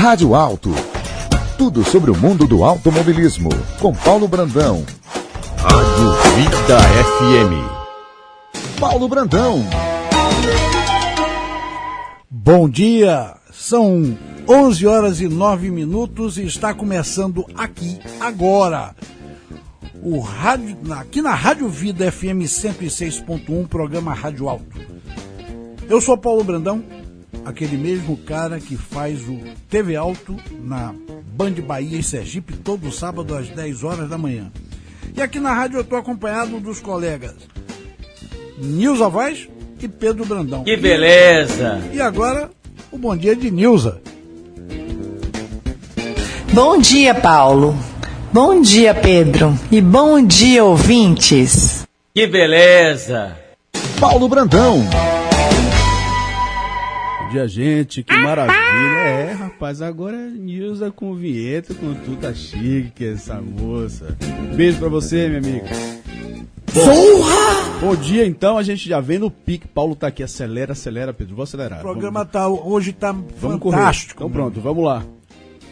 Rádio Alto. Tudo sobre o mundo do automobilismo. Com Paulo Brandão. Rádio Vida FM. Paulo Brandão. Bom dia, são 11 horas e 9 minutos e está começando aqui, agora, aqui na Rádio Vida FM 106.1, programa Rádio Alto. Eu sou Paulo Brandão, aquele mesmo cara que faz o TV Alto na Band Bahia em Sergipe, todo sábado às 10 horas da manhã. E aqui na rádio eu estou acompanhado dos colegas Nilza Vaz e Pedro Brandão. Que beleza! E agora, o bom dia de Nilza. Bom dia, Paulo. Bom dia, Pedro. E bom dia, ouvintes. Que beleza! Paulo Brandão. Bom dia, gente. Que maravilha. Rapaz, agora é Nilza com vinheta, com tudo, tá chique essa moça. Beijo pra você, minha amiga. Bom dia, então, a gente já vem no pique. Paulo tá aqui, acelera, Pedro, vou acelerar. O programa hoje tá vamos fantástico. Correr. Então pronto, vamos lá.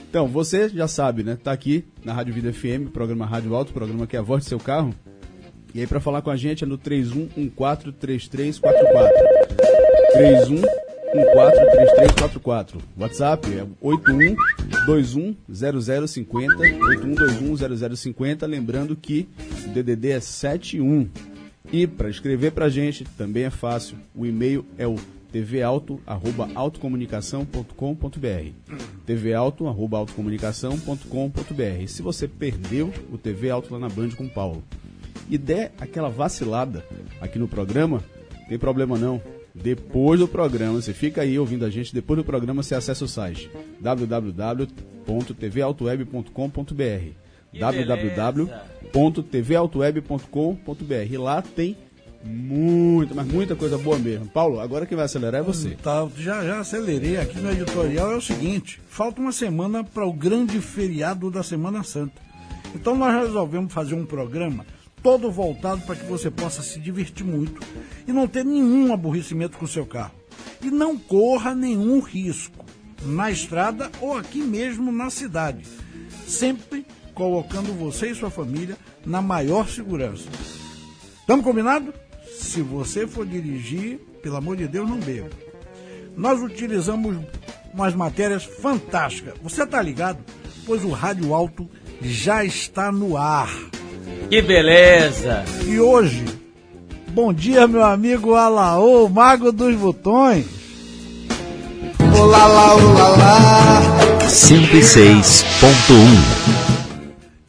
Então, você já sabe, né, tá aqui na Rádio Vida FM, programa Rádio Alto, programa que é a voz do seu carro. E aí pra falar com a gente é no 31143344. 31143344. WhatsApp é 81210050, 81210050, lembrando que o DDD é 71. E para escrever pra gente também é fácil. O e-mail é o tvauto@autocomunicação.com.br. tvauto@autocomunicação.com.br. E se você perdeu o TV Alto lá na Band com o Paulo e der aquela vacilada aqui no programa, tem problema não. Depois do programa, você fica aí ouvindo a gente, depois do programa você acessa o site www.tvautoweb.com.br www.tvautoweb.com.br. Lá tem muita coisa boa mesmo. Paulo, agora quem vai acelerar é você. Tá, já acelerei aqui no editorial. É o seguinte, falta uma semana para o grande feriado da Semana Santa. Então nós resolvemos fazer um programa todo voltado para que você possa se divertir muito e não ter nenhum aborrecimento com o seu carro. E não corra nenhum risco na estrada ou aqui mesmo na cidade. Sempre colocando você e sua família na maior segurança. Estamos combinados? Se você for dirigir, pelo amor de Deus, não beba. Nós utilizamos umas matérias fantásticas. Você está ligado? Pois o Rádio Alto já está no ar. Que beleza! E hoje, bom dia, meu amigo Alaô, o mago dos botões. Olá, lá, olá, lá. 106.1.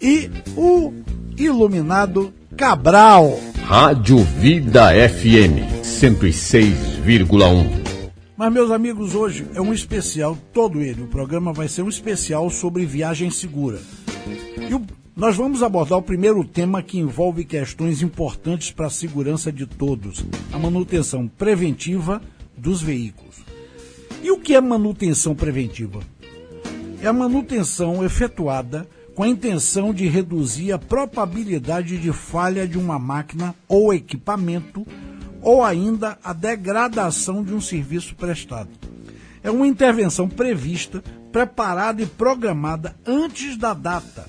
E o iluminado Cabral. Rádio Vida FM 106,1. Mas, meus amigos, hoje é um especial, todo ele. O programa vai ser um especial sobre viagem segura. Nós vamos abordar o primeiro tema que envolve questões importantes para a segurança de todos: a manutenção preventiva dos veículos. E o que é manutenção preventiva? É a manutenção efetuada com a intenção de reduzir a probabilidade de falha de uma máquina ou equipamento, ou ainda a degradação de um serviço prestado. É uma intervenção prevista, preparada e programada antes da data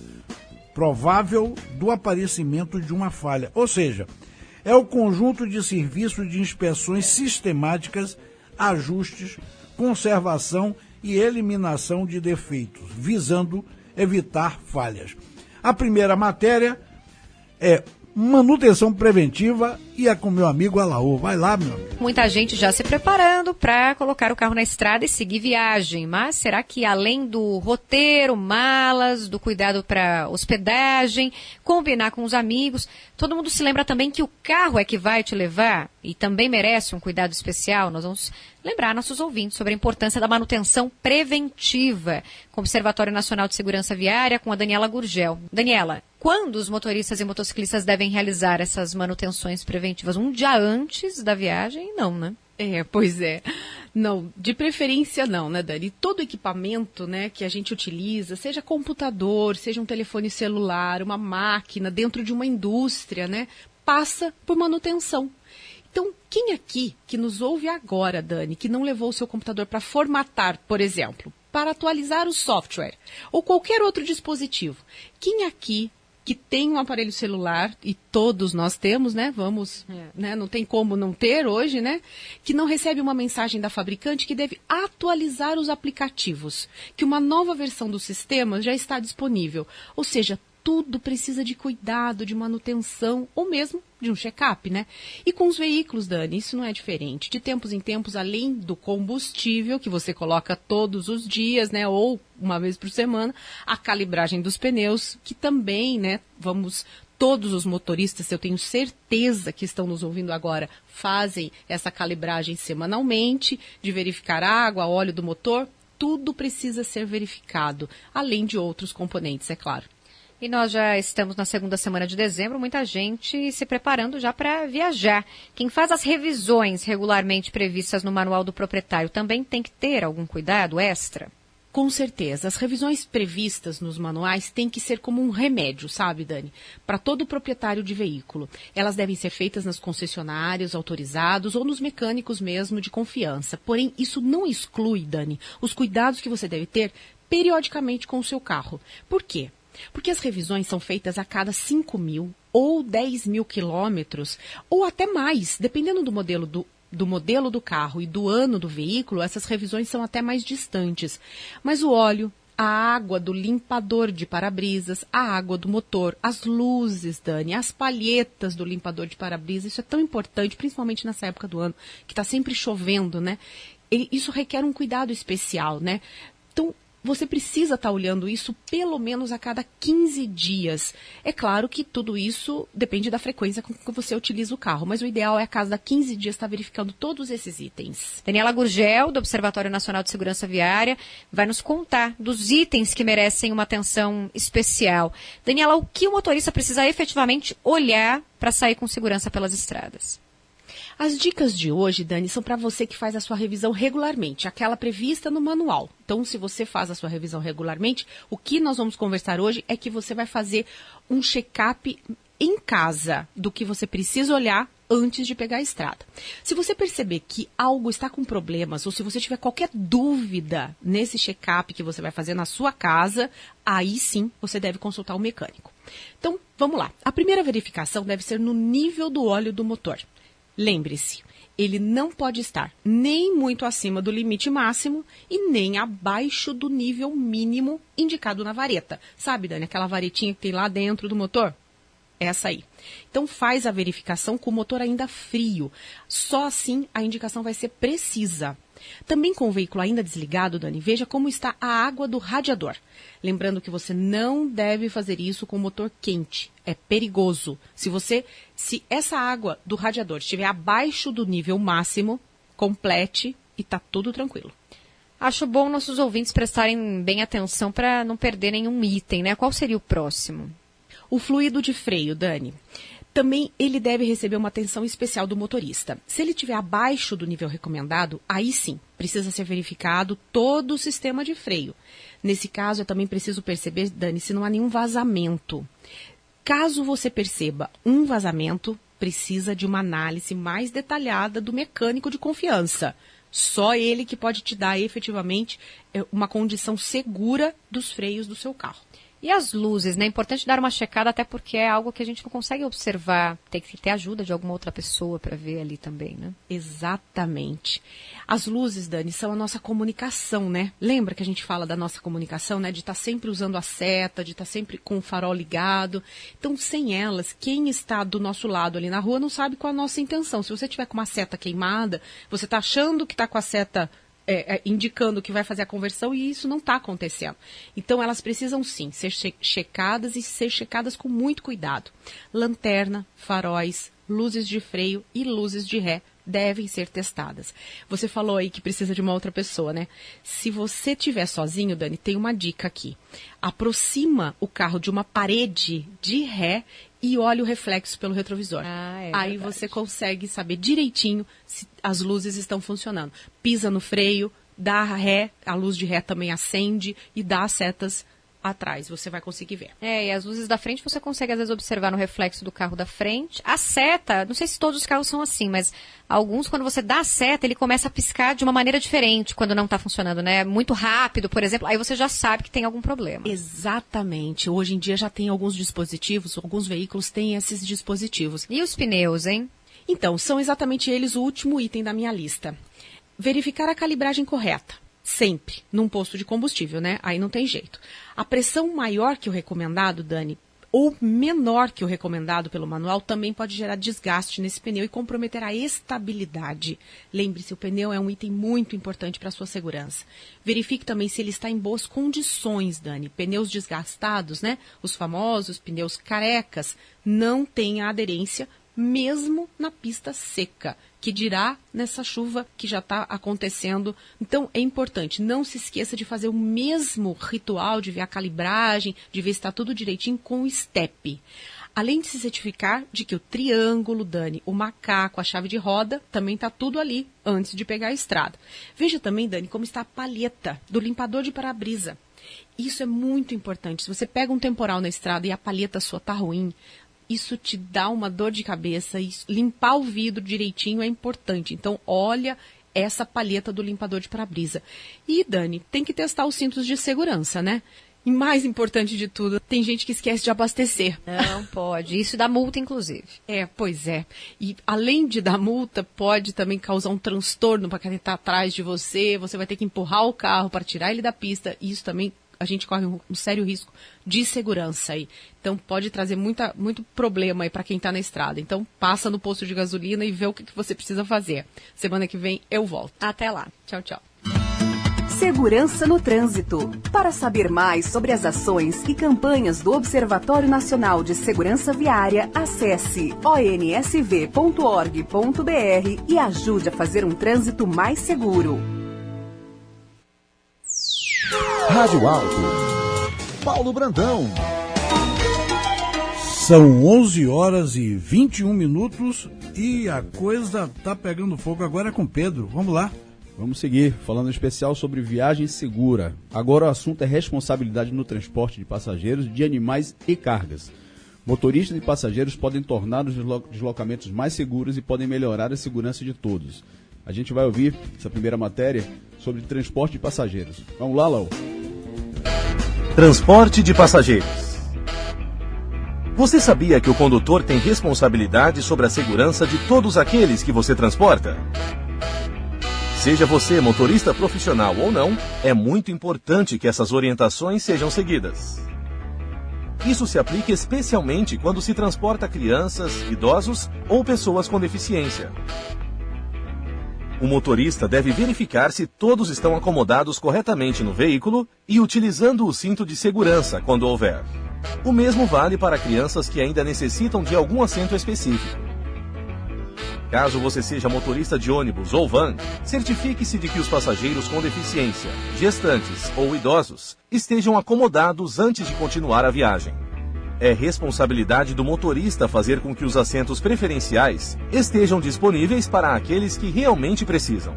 provável do aparecimento de uma falha. Ou seja, é o conjunto de serviços de inspeções sistemáticas, ajustes, conservação e eliminação de defeitos, visando evitar falhas. A primeira matéria é manutenção preventiva e é com meu amigo Alaô. Vai lá, meu amigo. Muita gente já se preparando para colocar o carro na estrada e seguir viagem. Mas será que além do roteiro, malas, do cuidado para hospedagem, combinar com os amigos, todo mundo se lembra também que o carro é que vai te levar e também merece um cuidado especial? Nós vamos lembrar nossos ouvintes sobre a importância da manutenção preventiva com o Observatório Nacional de Segurança Viária, com a Daniela Gurgel. Daniela, quando os motoristas e motociclistas devem realizar essas manutenções preventivas? Um dia antes da viagem? Não, né? Pois é. Não, de preferência não, né, Dani? Todo equipamento, né, que a gente utiliza, seja computador, seja um telefone celular, uma máquina, dentro de uma indústria, né, passa por manutenção. Então, quem aqui que nos ouve agora, Dani, que não levou o seu computador para formatar, por exemplo, para atualizar o software ou qualquer outro dispositivo. Quem aqui que tem um aparelho celular, e todos nós temos, né? Né? Não tem como não ter hoje, né? Que não recebe uma mensagem da fabricante que deve atualizar os aplicativos, que uma nova versão do sistema já está disponível. Ou seja, tudo precisa de cuidado, de manutenção, ou mesmo de um check-up, né? E com os veículos, Dani, isso não é diferente. De tempos em tempos, além do combustível, que você coloca todos os dias, né? Ou uma vez por semana, a calibragem dos pneus, que também, né? Todos os motoristas, eu tenho certeza que estão nos ouvindo agora, fazem essa calibragem semanalmente, de verificar água, óleo do motor. Tudo precisa ser verificado, além de outros componentes, é claro. E nós já estamos na segunda semana de dezembro, muita gente se preparando já para viajar. Quem faz as revisões regularmente previstas no manual do proprietário também tem que ter algum cuidado extra? Com certeza. As revisões previstas nos manuais têm que ser como um remédio, sabe, Dani? Para todo proprietário de veículo. Elas devem ser feitas nas concessionárias autorizados ou nos mecânicos mesmo de confiança. Porém, isso não exclui, Dani, os cuidados que você deve ter periodicamente com o seu carro. Por quê? Porque as revisões são feitas a cada 5.000 ou 10.000 quilômetros, ou até mais, dependendo do modelo do carro e do ano do veículo, essas revisões são até mais distantes. Mas o óleo, a água do limpador de para-brisas, a água do motor, as luzes, Dani, as palhetas do limpador de para-brisas, isso é tão importante, principalmente nessa época do ano, que está sempre chovendo, né? Isso requer um cuidado especial, né? Então, você precisa estar olhando isso pelo menos a cada 15 dias. É claro que tudo isso depende da frequência com que você utiliza o carro, mas o ideal é a cada 15 dias estar verificando todos esses itens. Daniela Gurgel, do Observatório Nacional de Segurança Viária, vai nos contar dos itens que merecem uma atenção especial. Daniela, o que o motorista precisa efetivamente olhar para sair com segurança pelas estradas? As dicas de hoje, Dani, são para você que faz a sua revisão regularmente, aquela prevista no manual. Então, se você faz a sua revisão regularmente, o que nós vamos conversar hoje é que você vai fazer um check-up em casa do que você precisa olhar antes de pegar a estrada. Se você perceber que algo está com problemas ou se você tiver qualquer dúvida nesse check-up que você vai fazer na sua casa, aí sim você deve consultar o mecânico. Então, vamos lá. A primeira verificação deve ser no nível do óleo do motor. Lembre-se, ele não pode estar nem muito acima do limite máximo e nem abaixo do nível mínimo indicado na vareta. Sabe, Dani, aquela varetinha que tem lá dentro do motor? Essa aí. Então, faz a verificação com o motor ainda frio. Só assim a indicação vai ser precisa. Também com o veículo ainda desligado, Dani, veja como está a água do radiador. Lembrando que você não deve fazer isso com o motor quente. É perigoso. Se essa água do radiador estiver abaixo do nível máximo, complete e está tudo tranquilo. Acho bom nossos ouvintes prestarem bem atenção para não perder nenhum item, né? Qual seria o próximo? O fluido de freio, Dani. Também ele deve receber uma atenção especial do motorista. Se ele estiver abaixo do nível recomendado, aí sim, precisa ser verificado todo o sistema de freio. Nesse caso, eu também preciso perceber, Dani, se não há nenhum vazamento. Caso você perceba um vazamento, precisa de uma análise mais detalhada do mecânico de confiança. Só ele que pode te dar efetivamente uma condição segura dos freios do seu carro. E as luzes, né? É importante dar uma checada, até porque é algo que a gente não consegue observar. Tem que ter ajuda de alguma outra pessoa para ver ali também, né? Exatamente. As luzes, Dani, são a nossa comunicação, né? Lembra que a gente fala da nossa comunicação, né? De estar sempre usando a seta, de estar sempre com o farol ligado. Então, sem elas, quem está do nosso lado ali na rua não sabe qual a nossa intenção. Se você tiver com uma seta queimada, você está achando que está com a seta indicando que vai fazer a conversão e isso não está acontecendo. Então, elas precisam sim ser checadas e ser checadas com muito cuidado. Lanterna, faróis, luzes de freio e luzes de ré devem ser testadas. Você falou aí que precisa de uma outra pessoa, né? Se você estiver sozinho, Dani, tem uma dica aqui. Aproxima o carro de uma parede de ré e olha o reflexo pelo retrovisor. Aí você consegue saber direitinho se as luzes estão funcionando. Pisa no freio, dá ré, a luz de ré também acende e dá as setas atrás, você vai conseguir ver. E as luzes da frente você consegue às vezes observar no reflexo do carro da frente. A seta, não sei se todos os carros são assim, mas alguns, quando você dá a seta, ele começa a piscar de uma maneira diferente quando não está funcionando, né? Muito rápido, por exemplo, aí você já sabe que tem algum problema. Exatamente. Hoje em dia já tem alguns dispositivos, alguns veículos têm esses dispositivos. E os pneus, hein? Então, são exatamente eles o último item da minha lista. Verificar a calibragem correta. Sempre, num posto de combustível, né? Aí não tem jeito. A pressão maior que o recomendado, Dani, ou menor que o recomendado pelo manual, também pode gerar desgaste nesse pneu e comprometer a estabilidade. Lembre-se, o pneu é um item muito importante para a sua segurança. Verifique também se ele está em boas condições, Dani. Pneus desgastados, né? Os famosos pneus carecas, não têm a aderência mesmo na pista seca, que dirá nessa chuva que já está acontecendo. Então, é importante, não se esqueça de fazer o mesmo ritual, de ver a calibragem, de ver se está tudo direitinho com o step. Além de se certificar de que o triângulo, Dani, o macaco, a chave de roda, também está tudo ali antes de pegar a estrada. Veja também, Dani, como está a palheta do limpador de para-brisa. Isso é muito importante. Se você pega um temporal na estrada e a palheta sua está ruim, isso te dá uma dor de cabeça, e limpar o vidro direitinho é importante. Então, olha essa palheta do limpador de para-brisa. E, Dani, tem que testar os cintos de segurança, né? E mais importante de tudo, tem gente que esquece de abastecer. Não pode. Isso dá multa, inclusive. Pois é. E além de dar multa, pode também causar um transtorno para quem está atrás de você. Você vai ter que empurrar o carro para tirar ele da pista. Isso também a gente corre um sério risco de segurança aí. Então, pode trazer muito problema aí para quem está na estrada. Então, passa no posto de gasolina e vê o que você precisa fazer. Semana que vem eu volto. Até lá. Tchau, tchau. Segurança no Trânsito. Para saber mais sobre as ações e campanhas do Observatório Nacional de Segurança Viária, acesse onsv.org.br e ajude a fazer um trânsito mais seguro. Rádio Alto. Paulo Brandão. São 11h21 e a coisa tá pegando fogo agora com Pedro. Vamos lá. Vamos seguir falando em especial sobre viagem segura. Agora o assunto é responsabilidade no transporte de passageiros, de animais e cargas. Motoristas e passageiros podem tornar os deslocamentos mais seguros e podem melhorar a segurança de todos. A gente vai ouvir essa primeira matéria sobre transporte de passageiros. Vamos lá, Lau. Transporte de passageiros. Você sabia que o condutor tem responsabilidade sobre a segurança de todos aqueles que você transporta? Seja você motorista profissional ou não, é muito importante que essas orientações sejam seguidas. Isso se aplica especialmente quando se transporta crianças, idosos ou pessoas com deficiência. O motorista deve verificar se todos estão acomodados corretamente no veículo e utilizando o cinto de segurança quando houver. O mesmo vale para crianças que ainda necessitam de algum assento específico. Caso você seja motorista de ônibus ou van, certifique-se de que os passageiros com deficiência, gestantes ou idosos estejam acomodados antes de continuar a viagem. É responsabilidade do motorista fazer com que os assentos preferenciais estejam disponíveis para aqueles que realmente precisam.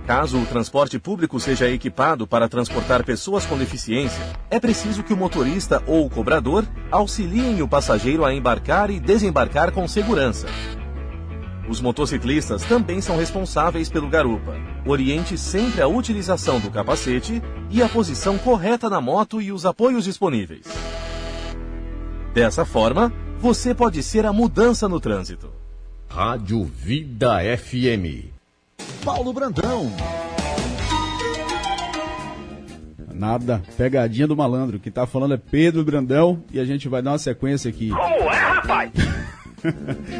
Caso o transporte público seja equipado para transportar pessoas com deficiência, é preciso que o motorista ou o cobrador auxiliem o passageiro a embarcar e desembarcar com segurança. Os motociclistas também são responsáveis pelo garupa. Oriente sempre a utilização do capacete e a posição correta na moto e os apoios disponíveis. Dessa forma, você pode ser a mudança no trânsito. Rádio Vida FM. Paulo Brandão. Nada, pegadinha do malandro. Quem tá falando é Pedro Brandão e a gente vai dar uma sequência aqui. Como é, rapaz?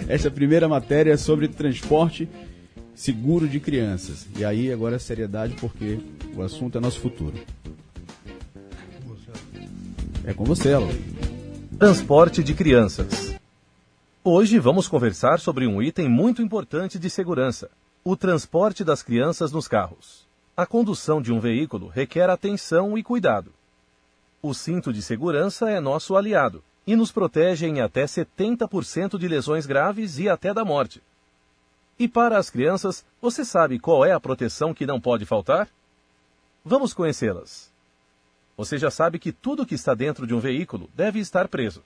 Essa primeira matéria é sobre transporte seguro de crianças. E aí agora é seriedade porque o assunto é nosso futuro. É com você, Elo. Transporte de crianças. Hoje vamos conversar sobre um item muito importante de segurança: o transporte das crianças nos carros. A condução de um veículo requer atenção e cuidado. O cinto de segurança é nosso aliado e nos protege em até 70% de lesões graves e até da morte. E para as crianças, você sabe qual é a proteção que não pode faltar? Vamos conhecê-las. você já sabe que tudo que está dentro de um veículo deve estar preso.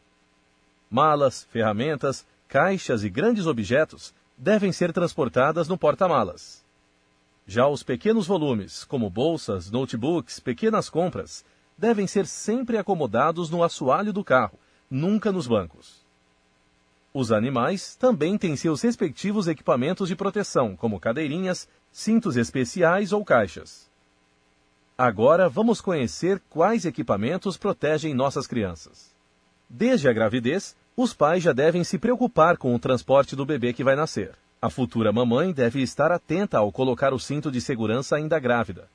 Malas, ferramentas, caixas e grandes objetos devem ser transportadas no porta-malas. Já os pequenos volumes, como bolsas, notebooks, pequenas compras, devem ser sempre acomodados no assoalho do carro, nunca nos bancos. Os animais também têm seus respectivos equipamentos de proteção, como cadeirinhas, cintos especiais ou caixas. Agora vamos conhecer quais equipamentos protegem nossas crianças. Desde a gravidez, os pais já devem se preocupar com o transporte do bebê que vai nascer. A futura mamãe deve estar atenta ao colocar o cinto de segurança ainda grávida.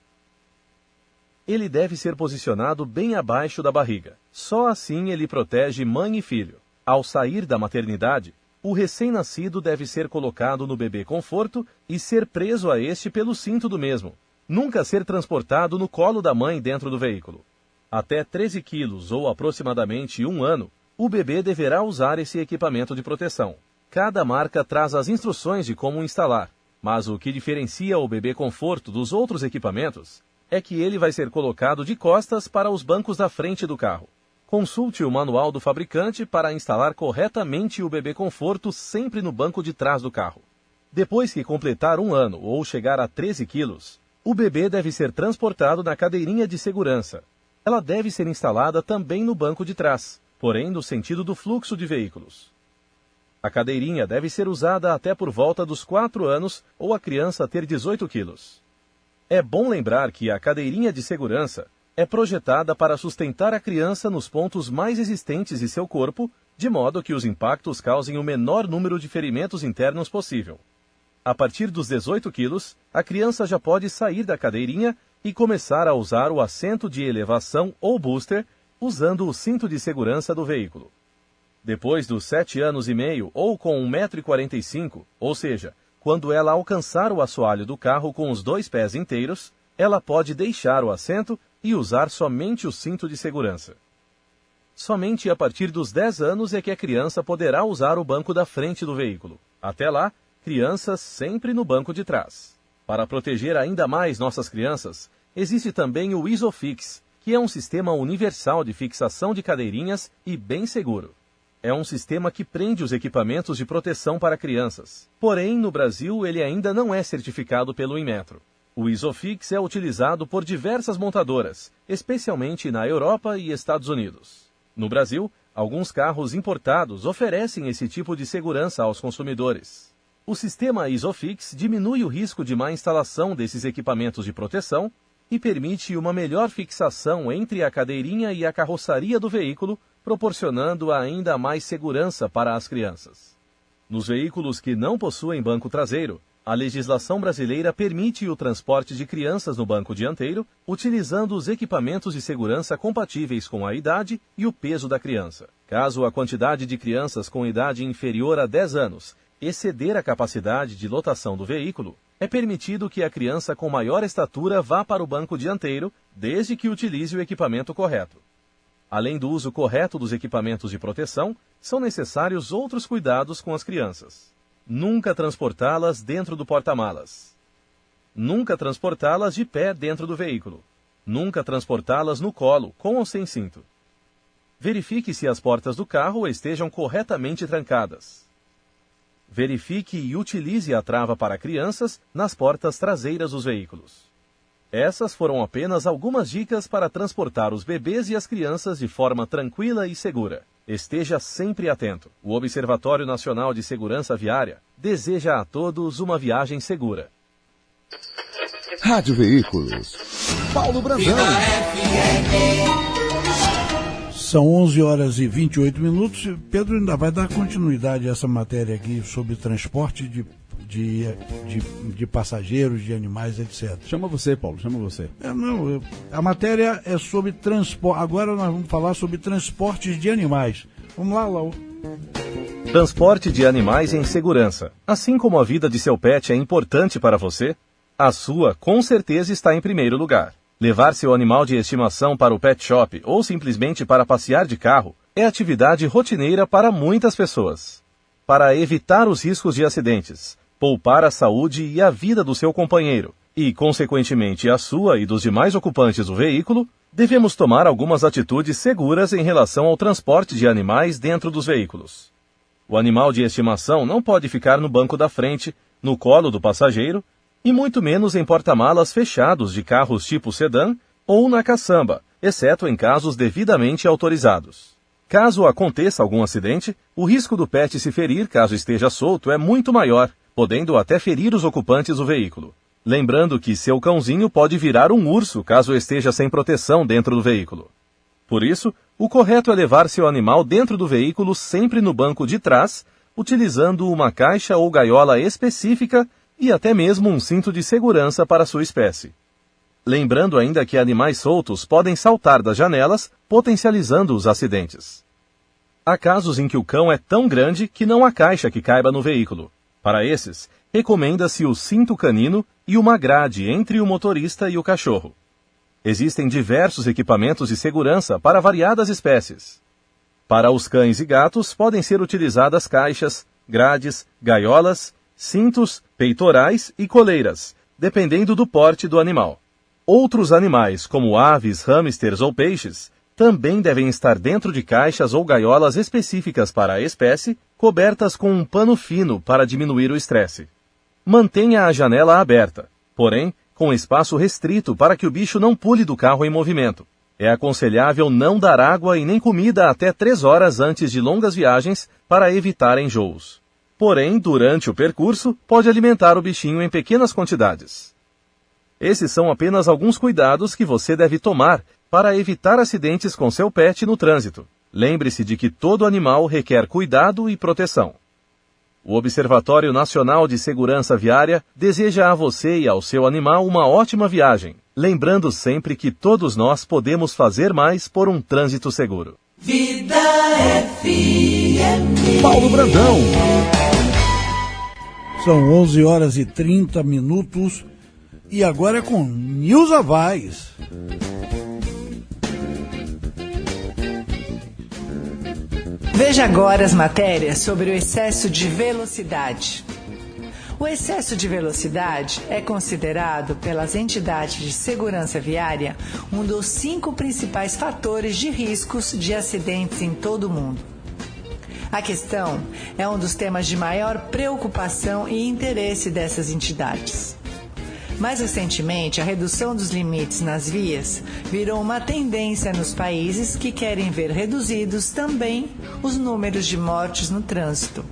Ele deve ser posicionado bem abaixo da barriga. Só assim ele protege mãe e filho. Ao sair da maternidade, o recém-nascido deve ser colocado no bebê conforto e ser preso a este pelo cinto do mesmo. Nunca ser transportado no colo da mãe dentro do veículo. Até 13 quilos ou aproximadamente 1 ano, o bebê deverá usar esse equipamento de proteção. Cada marca traz as instruções de como instalar, mas o que diferencia o bebê conforto dos outros equipamentos é que ele vai ser colocado de costas para os bancos da frente do carro. Consulte o manual do fabricante para instalar corretamente o bebê conforto sempre no banco de trás do carro. Depois que completar 1 ano ou chegar a 13 quilos, o bebê deve ser transportado na cadeirinha de segurança. Ela deve ser instalada também no banco de trás, porém no sentido do fluxo de veículos. A cadeirinha deve ser usada até por volta dos 4 anos ou a criança ter 18 quilos. É bom lembrar que a cadeirinha de segurança é projetada para sustentar a criança nos pontos mais resistentes de seu corpo, de modo que os impactos causem o menor número de ferimentos internos possível. A partir dos 18 quilos, a criança já pode sair da cadeirinha e começar a usar o assento de elevação ou booster, usando o cinto de segurança do veículo. Depois dos 7 anos e meio ou com 1,45 m, ou seja, quando ela alcançar o assoalho do carro com os 2 pés inteiros, ela pode deixar o assento e usar somente o cinto de segurança. Somente a partir dos 10 anos é que a criança poderá usar o banco da frente do veículo. Até lá, crianças sempre no banco de trás. Para proteger ainda mais nossas crianças, existe também o ISOFIX, que é um sistema universal de fixação de cadeirinhas e bem seguro. É um sistema que prende os equipamentos de proteção para crianças. Porém, no Brasil, ele ainda não é certificado pelo Inmetro. O ISOFIX é utilizado por diversas montadoras, especialmente na Europa e Estados Unidos. No Brasil, alguns carros importados oferecem esse tipo de segurança aos consumidores. O sistema ISOFIX diminui o risco de má instalação desses equipamentos de proteção e permite uma melhor fixação entre a cadeirinha e a carroçaria do veículo, proporcionando ainda mais segurança para as crianças. Nos veículos que não possuem banco traseiro, a legislação brasileira permite o transporte de crianças no banco dianteiro, utilizando os equipamentos de segurança compatíveis com a idade e o peso da criança. Caso a quantidade de crianças com idade inferior a 10 anos exceder a capacidade de lotação do veículo, é permitido que a criança com maior estatura vá para o banco dianteiro, desde que utilize o equipamento correto. Além do uso correto dos equipamentos de proteção, são necessários outros cuidados com as crianças. Nunca transportá-las dentro do porta-malas. Nunca transportá-las de pé dentro do veículo. Nunca transportá-las no colo, com ou sem cinto. Verifique se as portas do carro estejam corretamente trancadas. Verifique e utilize a trava para crianças nas portas traseiras dos veículos. Essas foram apenas algumas dicas para transportar os bebês e as crianças de forma tranquila e segura. Esteja sempre atento. O Observatório Nacional de Segurança Viária deseja a todos uma viagem segura. Rádio Veículos. Paulo Brandão. São 11h28. Pedro ainda vai dar continuidade a essa matéria aqui sobre transporte de passageiros, de animais, etc. Chama você, Paulo, chama você. A matéria é sobre transporte. Agora nós vamos falar sobre transportes de animais. Vamos lá, Lau. Transporte de animais em segurança. Assim como a vida de seu pet é importante para você, a sua com certeza está em primeiro lugar. Levar seu animal de estimação para o pet shop ou simplesmente para passear de carro é atividade rotineira para muitas pessoas. Para evitar os riscos de acidentes, poupar a saúde e a vida do seu companheiro e, consequentemente, a sua e dos demais ocupantes do veículo, devemos tomar algumas atitudes seguras em relação ao transporte de animais dentro dos veículos. O animal de estimação não pode ficar no banco da frente, no colo do passageiro, e muito menos em porta-malas fechados de carros tipo sedã ou na caçamba, exceto em casos devidamente autorizados. Caso aconteça algum acidente, o risco do pet se ferir caso esteja solto é muito maior, podendo até ferir os ocupantes do veículo. Lembrando que seu cãozinho pode virar um urso caso esteja sem proteção dentro do veículo. Por isso, o correto é levar seu animal dentro do veículo sempre no banco de trás, utilizando uma caixa ou gaiola específica e até mesmo um cinto de segurança para sua espécie. Lembrando ainda que animais soltos podem saltar das janelas, potencializando os acidentes. Há casos em que o cão é tão grande que não há caixa que caiba no veículo. Para esses, recomenda-se o cinto canino e uma grade entre o motorista e o cachorro. Existem diversos equipamentos de segurança para variadas espécies. Para os cães e gatos, podem ser utilizadas caixas, grades, gaiolas, cintos, peitorais e coleiras, dependendo do porte do animal. Outros animais, como aves, hamsters ou peixes, também devem estar dentro de caixas ou gaiolas específicas para a espécie, cobertas com um pano fino para diminuir o estresse. Mantenha a janela aberta, porém, com espaço restrito para que o bicho não pule do carro em movimento. É aconselhável não dar água e nem comida até 3 horas antes de longas viagens para evitar enjoos. Porém, durante o percurso, pode alimentar o bichinho em pequenas quantidades. Esses são apenas alguns cuidados que você deve tomar para evitar acidentes com seu pet no trânsito. Lembre-se de que todo animal requer cuidado e proteção. O Observatório Nacional de Segurança Viária deseja a você e ao seu animal uma ótima viagem, lembrando sempre que todos nós podemos fazer mais por um trânsito seguro. Vida FM. Paulo Brandão. São 11 horas e 30 minutos e agora é com Nilza Vaz. Veja agora as matérias sobre o excesso de velocidade. O excesso de velocidade é considerado pelas entidades de segurança viária um dos 5 principais fatores de riscos de acidentes em todo o mundo. A questão é um dos temas de maior preocupação e interesse dessas entidades. Mais recentemente, a redução dos limites nas vias virou uma tendência nos países que querem ver reduzidos também os números de mortes no trânsito.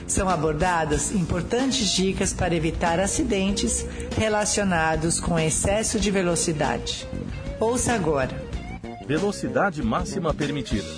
São abordadas importantes dicas para evitar acidentes relacionados com excesso de velocidade. Ouça agora. Velocidade máxima permitida.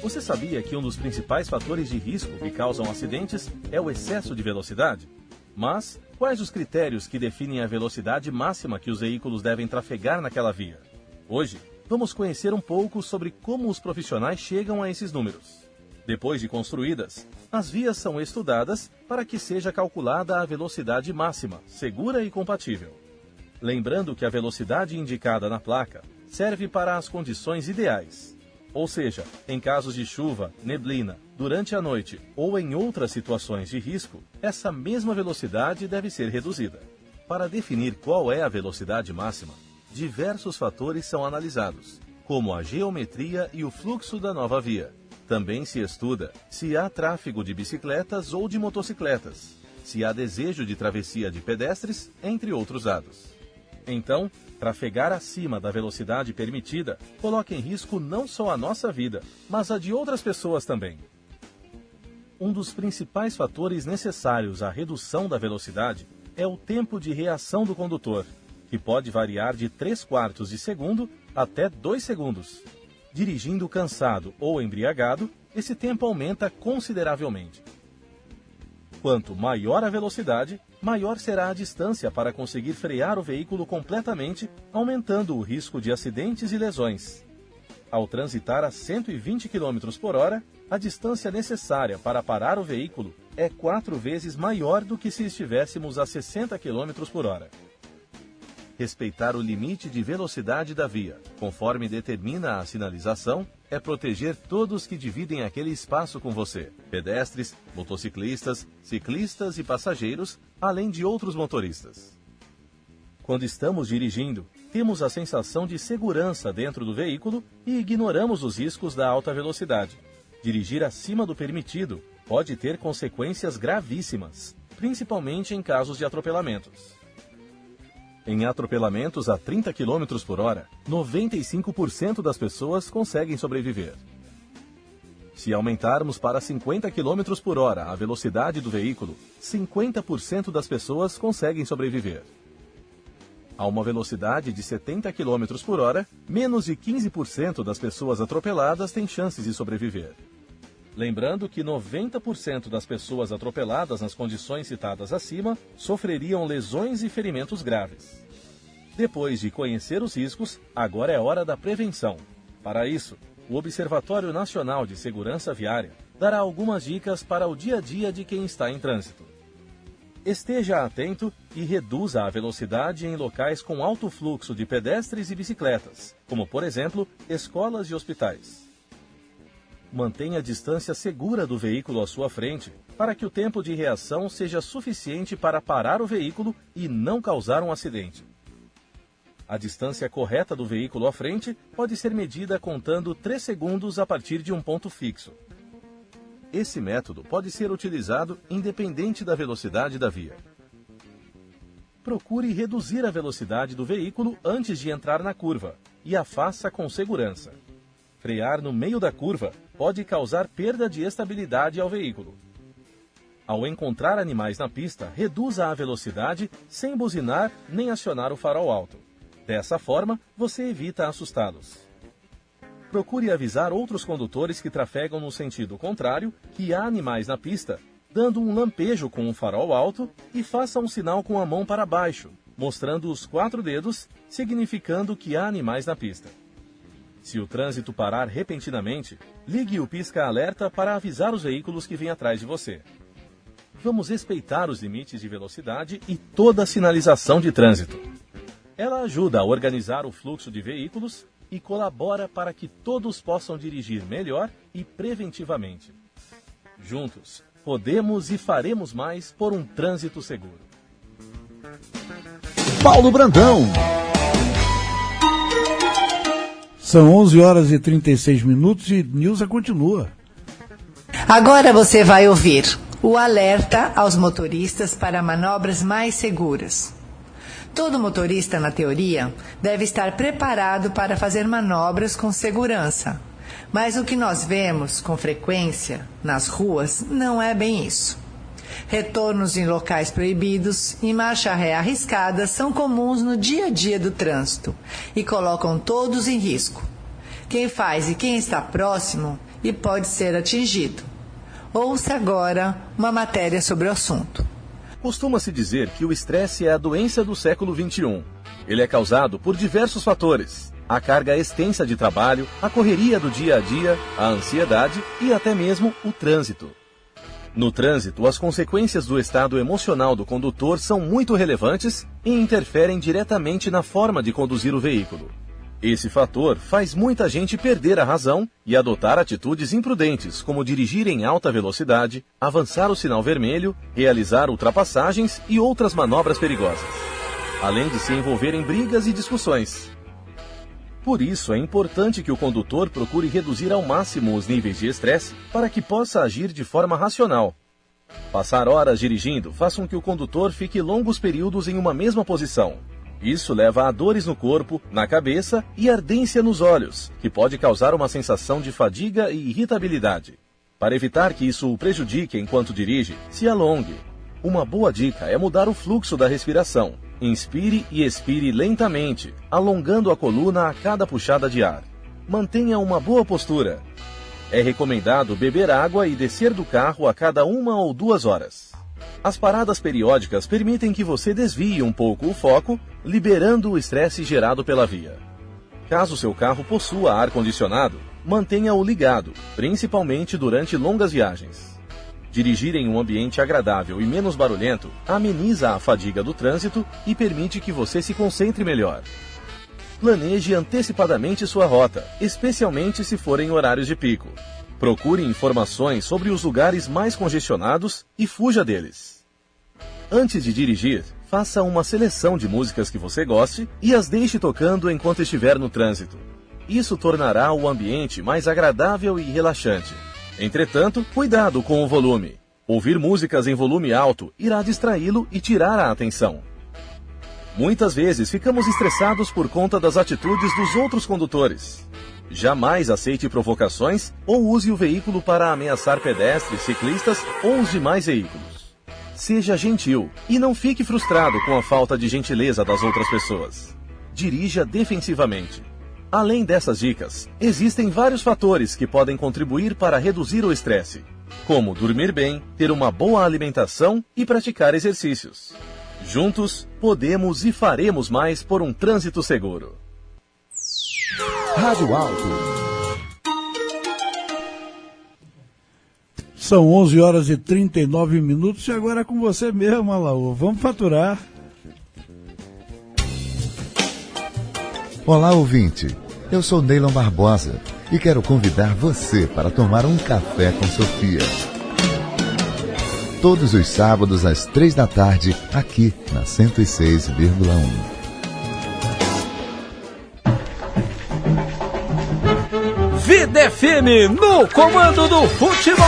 Você sabia que um dos principais fatores de risco que causam acidentes é o excesso de velocidade? Mas quais os critérios que definem a velocidade máxima que os veículos devem trafegar naquela via? Hoje, vamos conhecer um pouco sobre como os profissionais chegam a esses números. Depois de construídas, as vias são estudadas para que seja calculada a velocidade máxima, segura e compatível. Lembrando que a velocidade indicada na placa serve para as condições ideais. Ou seja, em casos de chuva, neblina, durante a noite ou em outras situações de risco, essa mesma velocidade deve ser reduzida. Para definir qual é a velocidade máxima, diversos fatores são analisados, como a geometria e o fluxo da nova via. Também se estuda se há tráfego de bicicletas ou de motocicletas, se há desejo de travessia de pedestres, entre outros dados. Então, trafegar acima da velocidade permitida coloca em risco não só a nossa vida, mas a de outras pessoas também. Um dos principais fatores necessários à redução da velocidade é o tempo de reação do condutor, que pode variar de 3/4 de segundo até 2 segundos. Dirigindo cansado ou embriagado, esse tempo aumenta consideravelmente. Quanto maior a velocidade, maior será a distância para conseguir frear o veículo completamente, aumentando o risco de acidentes e lesões. Ao transitar a 120 km por hora, a distância necessária para parar o veículo é 4 vezes maior do que se estivéssemos a 60 km por hora. Respeitar o limite de velocidade da via, conforme determina a sinalização, é proteger todos que dividem aquele espaço com você: pedestres, motociclistas, ciclistas e passageiros, além de outros motoristas. Quando estamos dirigindo, temos a sensação de segurança dentro do veículo e ignoramos os riscos da alta velocidade. Dirigir acima do permitido pode ter consequências gravíssimas, principalmente em casos de atropelamentos. Em atropelamentos a 30 km por hora, 95% das pessoas conseguem sobreviver. Se aumentarmos para 50 km por hora a velocidade do veículo, 50% das pessoas conseguem sobreviver. A uma velocidade de 70 km por hora, menos de 15% das pessoas atropeladas têm chances de sobreviver. Lembrando que 90% das pessoas atropeladas nas condições citadas acima sofreriam lesões e ferimentos graves. Depois de conhecer os riscos, agora é hora da prevenção. Para isso, o Observatório Nacional de Segurança Viária dará algumas dicas para o dia a dia de quem está em trânsito. Esteja atento e reduza a velocidade em locais com alto fluxo de pedestres e bicicletas, como, por exemplo, escolas e hospitais. Mantenha a distância segura do veículo à sua frente, para que o tempo de reação seja suficiente para parar o veículo e não causar um acidente. A distância correta do veículo à frente pode ser medida contando 3 segundos a partir de um ponto fixo. Esse método pode ser utilizado independente da velocidade da via. Procure reduzir a velocidade do veículo antes de entrar na curva e a faça com segurança. Frear no meio da curva pode causar perda de estabilidade ao veículo. Ao encontrar animais na pista, reduza a velocidade sem buzinar nem acionar o farol alto. Dessa forma, você evita assustá-los. Procure avisar outros condutores que trafegam no sentido contrário que há animais na pista, dando um lampejo com um farol alto e faça um sinal com a mão para baixo, mostrando os 4 dedos, significando que há animais na pista. Se o trânsito parar repentinamente, ligue o pisca-alerta para avisar os veículos que vêm atrás de você. Vamos respeitar os limites de velocidade e toda a sinalização de trânsito. Ela ajuda a organizar o fluxo de veículos e colabora para que todos possam dirigir melhor e preventivamente. Juntos, podemos e faremos mais por um trânsito seguro. Paulo Brandão. São 11 horas e 36 minutos e Nilza continua. Agora você vai ouvir o alerta aos motoristas para manobras mais seguras. Todo motorista, na teoria, deve estar preparado para fazer manobras com segurança. Mas o que nós vemos, com frequência, nas ruas, não é bem isso. Retornos em locais proibidos e marcha ré arriscada são comuns no dia a dia do trânsito e colocam todos em risco. Quem faz e quem está próximo e pode ser atingido. Ouça agora uma matéria sobre o assunto. Costuma-se dizer que o estresse é a doença do século XXI. Ele é causado por diversos fatores. A carga extensa de trabalho, a correria do dia a dia, a ansiedade e até mesmo o trânsito. No trânsito, as consequências do estado emocional do condutor são muito relevantes e interferem diretamente na forma de conduzir o veículo. Esse fator faz muita gente perder a razão e adotar atitudes imprudentes, como dirigir em alta velocidade, avançar o sinal vermelho, realizar ultrapassagens e outras manobras perigosas, além de se envolver em brigas e discussões. Por isso, é importante que o condutor procure reduzir ao máximo os níveis de estresse para que possa agir de forma racional. Passar horas dirigindo faz com que o condutor fique longos períodos em uma mesma posição. Isso leva a dores no corpo, na cabeça e ardência nos olhos, que pode causar uma sensação de fadiga e irritabilidade. Para evitar que isso o prejudique enquanto dirige, se alongue. Uma boa dica é mudar o fluxo da respiração. Inspire e expire lentamente, alongando a coluna a cada puxada de ar. Mantenha uma boa postura. É recomendado beber água e descer do carro a cada 1 ou 2 horas. As paradas periódicas permitem que você desvie um pouco o foco, liberando o estresse gerado pela via. Caso seu carro possua ar-condicionado, mantenha-o ligado, principalmente durante longas viagens. Dirigir em um ambiente agradável e menos barulhento ameniza a fadiga do trânsito e permite que você se concentre melhor. Planeje antecipadamente sua rota, especialmente se for em horários de pico. Procure informações sobre os lugares mais congestionados e fuja deles. Antes de dirigir, Faça uma seleção de músicas que você goste e as deixe tocando enquanto estiver no trânsito. Isso tornará o ambiente mais agradável e relaxante. Entretanto, cuidado com o volume. Ouvir músicas em volume alto irá distraí-lo e tirar a atenção. Muitas vezes ficamos estressados por conta das atitudes dos outros condutores. Jamais aceite provocações ou use o veículo para ameaçar pedestres, ciclistas ou os demais veículos. Seja gentil e não fique frustrado com a falta de gentileza das outras pessoas. Dirija defensivamente. Além dessas dicas, existem vários fatores que podem contribuir para reduzir o estresse, como dormir bem, ter uma boa alimentação e praticar exercícios. Juntos, podemos e faremos mais por um trânsito seguro. Rádio Alto. São 11 horas e 39 minutos e agora é com você mesmo, Alaô. Vamos faturar. Olá, ouvinte. Eu sou Neylon Barbosa e quero convidar você para tomar um café com Sofia. Todos os sábados às 3 da tarde, aqui na 106,1. Vida FM no comando do futebol.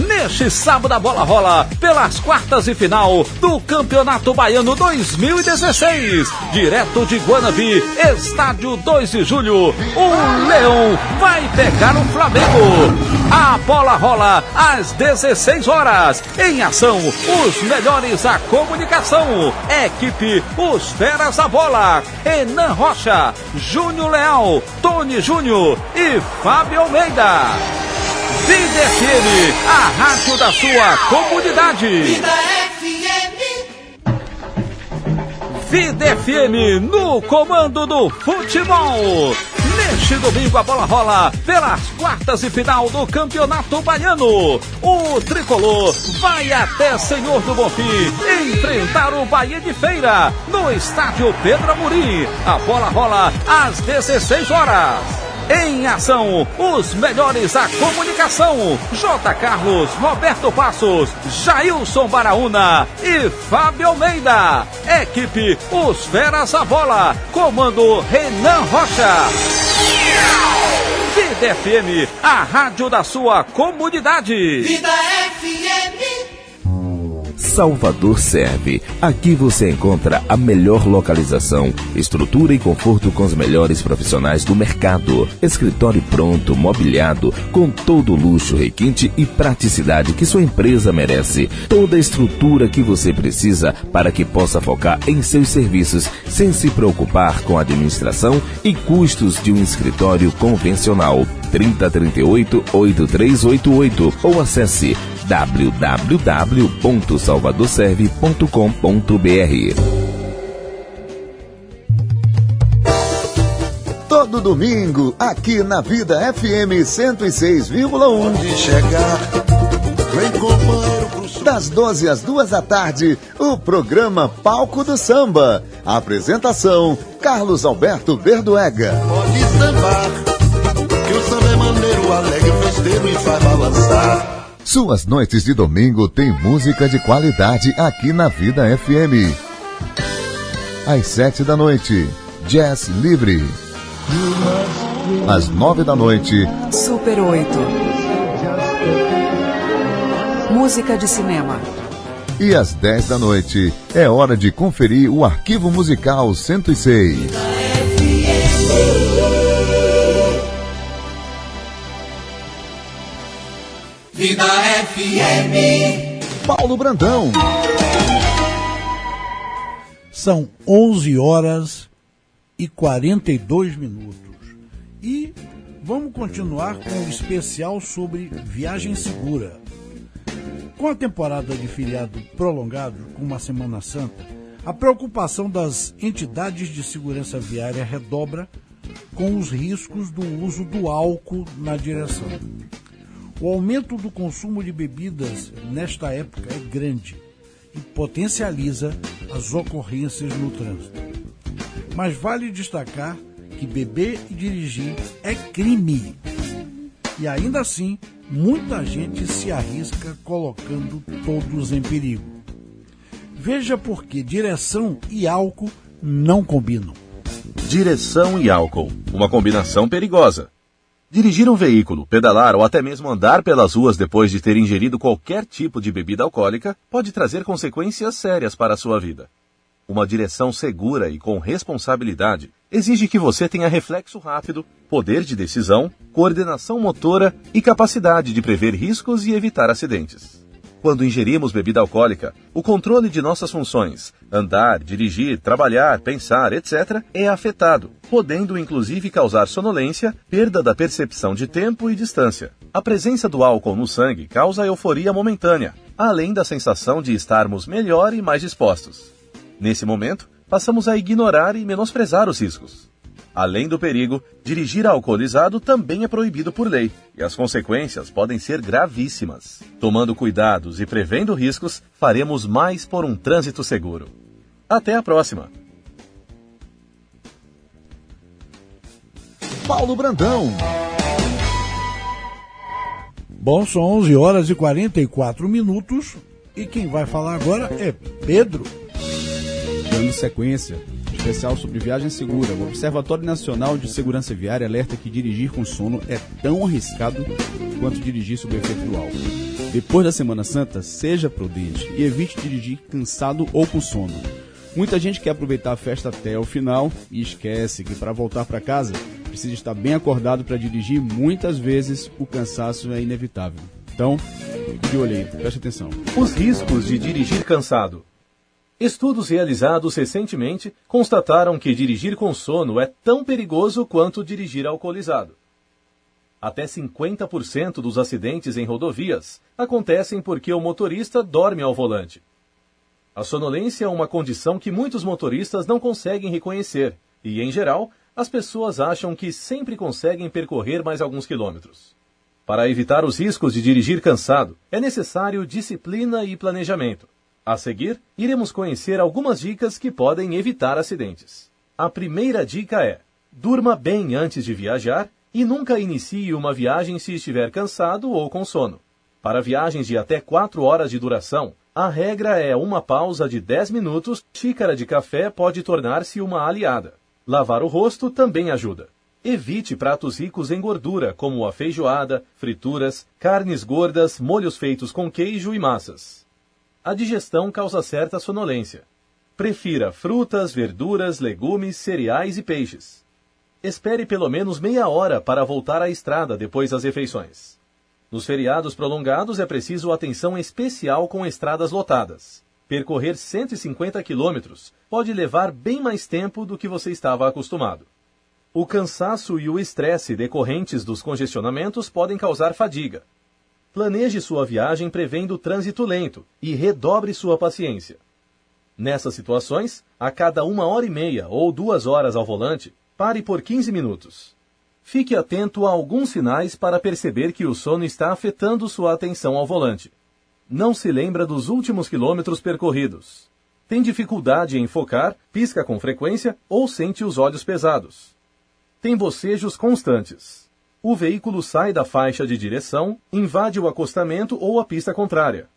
Neste sábado a bola rola pelas quartas de final do Campeonato Baiano 2016. Direto de Guanabi, estádio 2 de julho. O Leão vai pegar o Flamengo. A bola rola às 16 horas. Em ação, os melhores da comunicação. Equipe Os Feras da Bola. Renan Rocha, Júnior Leal, Tony Júnior e Fábio Almeida. Vida FM, a rádio da sua comunidade. Vida FM. Vida FM no comando do futebol. Neste domingo a bola rola pelas quartas de final do Campeonato Baiano. O tricolor vai até Senhor do Bonfim enfrentar o Bahia de Feira no estádio Pedro Amorim. A bola rola às 16 horas. Em ação, os melhores da comunicação. J. Carlos, Roberto Passos, Jailson Baraúna e Fábio Almeida. Equipe Os Feras da Bola. Comando Renan Rocha. Vida FM, a rádio da sua comunidade. Vida FM. Salvador Serve. Aqui você encontra a melhor localização, estrutura e conforto com os melhores profissionais do mercado. Escritório pronto, mobiliado, com todo o luxo, requinte e praticidade que sua empresa merece. Toda a estrutura que você precisa para que possa focar em seus serviços sem se preocupar com a administração e custos de um escritório convencional. 3038-8388 ou acesse www.salvadorserve.com.br. Todo domingo, aqui na Vida FM 106,1. Das 12 às 2 da tarde, o programa Palco do Samba. Apresentação, Carlos Alberto Verduega. Pode sambar, que o samba é maneiro, alegre, festeiro e faz balançar. Suas noites de domingo tem música de qualidade aqui na Vida FM. Às 7 da noite, Jazz Livre. Às 9 da noite, Super 8. Música de cinema. E às 10 da noite, é hora de conferir o Arquivo Musical 106. Vida FM. Paulo Brandão. São 11 horas e 42 minutos. E vamos continuar com o especial sobre viagem segura. Com a temporada de feriado prolongado, como a Semana Santa, a preocupação das entidades de segurança viária redobra com os riscos do uso do álcool na direção. O aumento do consumo de bebidas nesta época é grande e potencializa as ocorrências no trânsito. Mas vale destacar que beber e dirigir é crime. E ainda assim, muita gente se arrisca colocando todos em perigo. Veja por que direção e álcool não combinam. Direção e álcool, uma combinação perigosa. Dirigir um veículo, pedalar ou até mesmo andar pelas ruas depois de ter ingerido qualquer tipo de bebida alcoólica pode trazer consequências sérias para a sua vida. Uma direção segura e com responsabilidade exige que você tenha reflexo rápido, poder de decisão, coordenação motora e capacidade de prever riscos e evitar acidentes. Quando ingerimos bebida alcoólica, o controle de nossas funções, andar, dirigir, trabalhar, pensar, etc., é afetado, podendo inclusive causar sonolência, perda da percepção de tempo e distância. A presença do álcool no sangue causa euforia momentânea, além da sensação de estarmos melhor e mais dispostos. Nesse momento, passamos a ignorar e menosprezar os riscos. Além do perigo, dirigir alcoolizado também é proibido por lei, e as consequências podem ser gravíssimas. Tomando cuidados e prevendo riscos, faremos mais por um trânsito seguro. Até a próxima! Paulo Brandão. Bom, são 11 horas e 44 minutos e quem vai falar agora é Pedro. Dando sequência, especial sobre viagem segura, o Observatório Nacional de Segurança Viária alerta que dirigir com sono é tão arriscado quanto dirigir sob efeito do álcool. Depois da Semana Santa, seja prudente e evite dirigir cansado ou com sono. Muita gente quer aproveitar a festa até o final e esquece que para voltar para casa precisa estar bem acordado para dirigir. Muitas vezes o cansaço é inevitável. Então, fique de olho aí, preste atenção. Os riscos de dirigir cansado. Estudos realizados recentemente constataram que dirigir com sono é tão perigoso quanto dirigir alcoolizado. Até 50% dos acidentes em rodovias acontecem porque o motorista dorme ao volante. A sonolência é uma condição que muitos motoristas não conseguem reconhecer e, em geral, as pessoas acham que sempre conseguem percorrer mais alguns quilômetros. Para evitar os riscos de dirigir cansado, é necessário disciplina e planejamento. A seguir, iremos conhecer algumas dicas que podem evitar acidentes. A primeira dica é: durma bem antes de viajar e nunca inicie uma viagem se estiver cansado ou com sono. Para viagens de até 4 horas de duração, a regra é uma pausa de 10 minutos, xícara de café pode tornar-se uma aliada. Lavar o rosto também ajuda. Evite pratos ricos em gordura, como a feijoada, frituras, carnes gordas, molhos feitos com queijo e massas. A digestão causa certa sonolência. Prefira frutas, verduras, legumes, cereais e peixes. Espere pelo menos meia hora para voltar à estrada depois das refeições. Nos feriados prolongados é preciso atenção especial com estradas lotadas. Percorrer 150 quilômetros pode levar bem mais tempo do que você estava acostumado. O cansaço e o estresse decorrentes dos congestionamentos podem causar fadiga. Planeje sua viagem prevendo o trânsito lento e redobre sua paciência. Nessas situações, a cada 1h30 ou 2 horas ao volante, pare por 15 minutos. Fique atento a alguns sinais para perceber que o sono está afetando sua atenção ao volante. Não se lembra dos últimos quilômetros percorridos. Tem dificuldade em focar, pisca com frequência ou sente os olhos pesados. Tem bocejos constantes. O veículo sai da faixa de direção, invade o acostamento ou a pista contrária.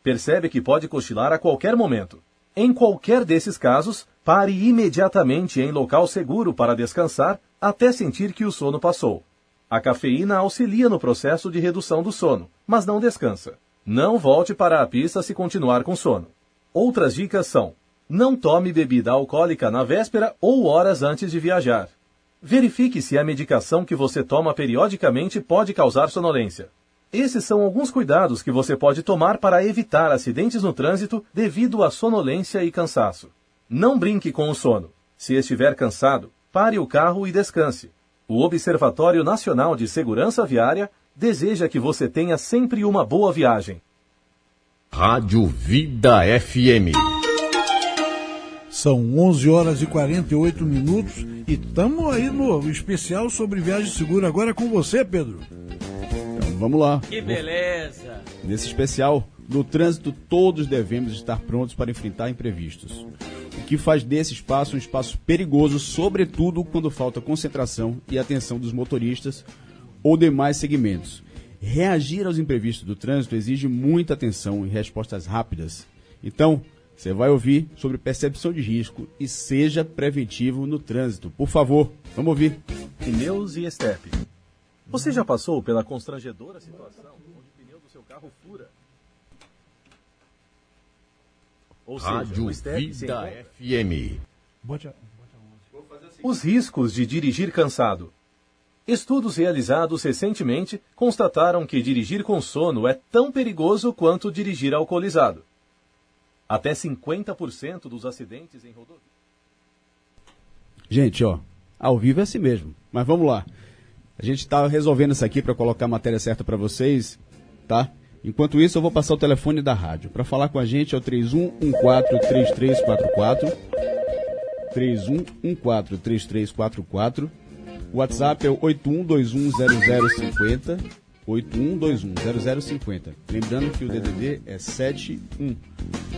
Percebe que pode cochilar a qualquer momento. Em qualquer desses casos, pare imediatamente em local seguro para descansar até sentir que o sono passou. A cafeína auxilia no processo de redução do sono, mas não descansa. Não volte para a pista se continuar com sono. Outras dicas são: não tome bebida alcoólica na véspera ou horas antes de viajar. Verifique se a medicação que você toma periodicamente pode causar sonolência. Esses são alguns cuidados que você pode tomar para evitar acidentes no trânsito devido à sonolência e cansaço. Não brinque com o sono. Se estiver cansado, pare o carro e descanse. O Observatório Nacional de Segurança Viária deseja que você tenha sempre uma boa viagem. Rádio Vida FM. São 11 horas e 48 minutos e estamos aí no especial sobre viagem segura. Agora é com você, Pedro. Então vamos lá. Que beleza! Nesse especial, no trânsito todos devemos estar prontos para enfrentar imprevistos. O que faz desse espaço um espaço perigoso, sobretudo quando falta concentração e atenção dos motoristas ou demais segmentos. Reagir aos imprevistos do trânsito exige muita atenção e respostas rápidas. Então, Você vai ouvir sobre percepção de risco e seja preventivo no trânsito. Por favor, vamos ouvir. Pneus e estepe. Você já passou pela constrangedora situação onde o pneu do seu carro fura? Ou seja, Rádio o estepe se Vida encontra... FM. Os riscos de dirigir cansado. Estudos realizados recentemente constataram que dirigir com sono é tão perigoso quanto dirigir alcoolizado. Até 50% dos acidentes em rodovia. Gente, ó, ao vivo é assim mesmo. Mas vamos lá. A gente está resolvendo isso aqui para colocar a matéria certa para vocês, tá? Enquanto isso, eu vou passar o telefone da rádio. Para falar com a gente é o 3114-3344. 3114-3344. O WhatsApp é o 81210050. 81210050. Lembrando que o DDD é 71.